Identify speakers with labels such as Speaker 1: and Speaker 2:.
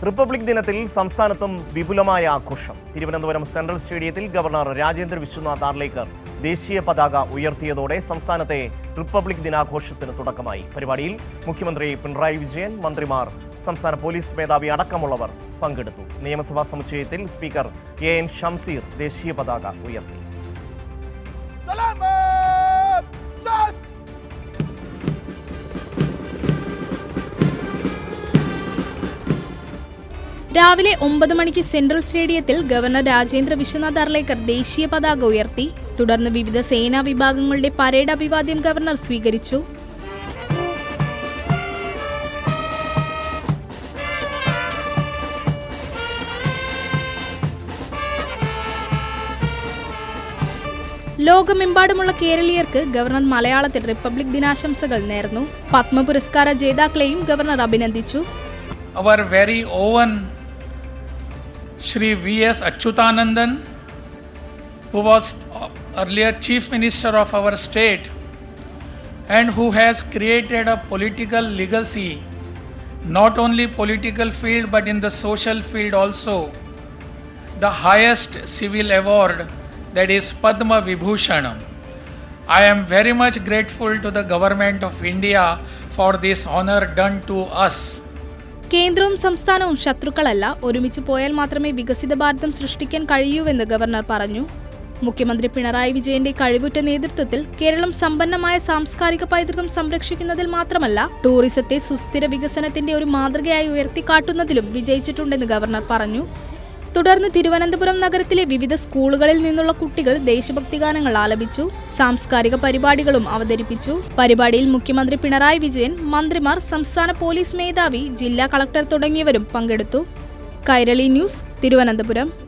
Speaker 1: Republic ദിനത്തിൽ സംസ്ഥാനത്തും വിപുലമായ ആഘോഷം. തിരുവനന്തപുരം സെൻട്രൽ സ്റ്റേഡിയത്തിൽ ഗവർണർ രാജേന്ദ്ര വിശ്വനാഥ് ആർലേക്കർ ദേശീയ പതാക ഉയർത്തിയതോടെ സംസ്ഥാനത്തെ റിപ്പബ്ലിക് ദിനാഘോഷത്തിന് തുടക്കമായി. പരിപാടിയിൽ മുഖ്യമന്ത്രി പിണറായി വിജയൻ, മന്ത്രിമാർ, സംസ്ഥാന പോലീസ് മേധാവി അടക്കമുള്ളവർ പങ്കെടുത്തു. നിയമസഭാ സമുച്ചയത്തിൽ സ്പീക്കർ എൻ ഷംസീർ ദേശീയ പതാക ഉയർത്തി.
Speaker 2: രാവിലെ 9 മണിക്ക് സെൻട്രൽ സ്റ്റേഡിയത്തിൽ ഗവർണർ രാജേന്ദ്ര വിശ്വനാഥ് ആർലേക്കർ ദേശീയ പതാക ഉയർത്തി. തുടർന്ന് വിവിധ സേനാ വിഭാഗങ്ങളുടെ പരേഡ് അഭിവാദ്യം ഗവർണർ സ്വീകരിച്ചു. ലോകമെമ്പാടുമുള്ള കേരളീയർക്ക് ഗവർണർ മലയാളത്തിൽ റിപ്പബ്ലിക് ദിനാശംസകൾ നേർന്നു. പത്മ പുരസ്കാര ജേതാക്കളെയും ഗവർണർ അഭിനന്ദിച്ചു.
Speaker 3: Our very own Shri V.S. Achyutanandan, who was earlier Chief Minister of our state and who has created a political legacy, not only political field but in the social field also. The highest civil award, that is Padma Vibhushan. I am very much grateful to the government of India for this honor done to us.
Speaker 2: കേന്ദ്രവും സംസ്ഥാനവും ശത്രുക്കളല്ല, ഒരുമിച്ച് പോയാൽ മാത്രമേ വികസിത ഭാരതം സൃഷ്ടിക്കാൻ കഴിയൂവെന്ന് governor പറഞ്ഞു. മുഖ്യമന്ത്രി പിണറായി വിജയന്റെ കഴിവുറ്റ നേതൃത്വത്തിൽ കേരളം സമ്പന്നമായ സാംസ്കാരിക പൈതൃകം സംരക്ഷിക്കുന്നതിൽ മാത്രമല്ല, ടൂറിസത്തെ സുസ്ഥിര വികസനത്തിന്റെ ഒരു മാതൃകയായി ഉയർത്തിക്കാട്ടുന്നതിലും വിജയിച്ചിട്ടുണ്ടെന്ന് ഗവർണർ പറഞ്ഞു. തുടർന്ന് തിരുവനന്തപുരം നഗരത്തിലെ വിവിധ സ്കൂളുകളിൽ നിന്നുള്ള കുട്ടികൾ ദേശഭക്തി ഗാനങ്ങൾ ആലപിച്ചു. സാംസ്കാരിക പരിപാടികളും അവതരിപ്പിച്ചു. പരിപാടിയിൽ മുഖ്യമന്ത്രി പിണറായി വിജയൻ, മന്ത്രിമാർ, സംസ്ഥാന പോലീസ് മേധാവി, ജില്ലാ കളക്ടർ തുടങ്ങിയവരും പങ്കെടുത്തു. കൈരളി ന്യൂസ്, തിരുവനന്തപുരം.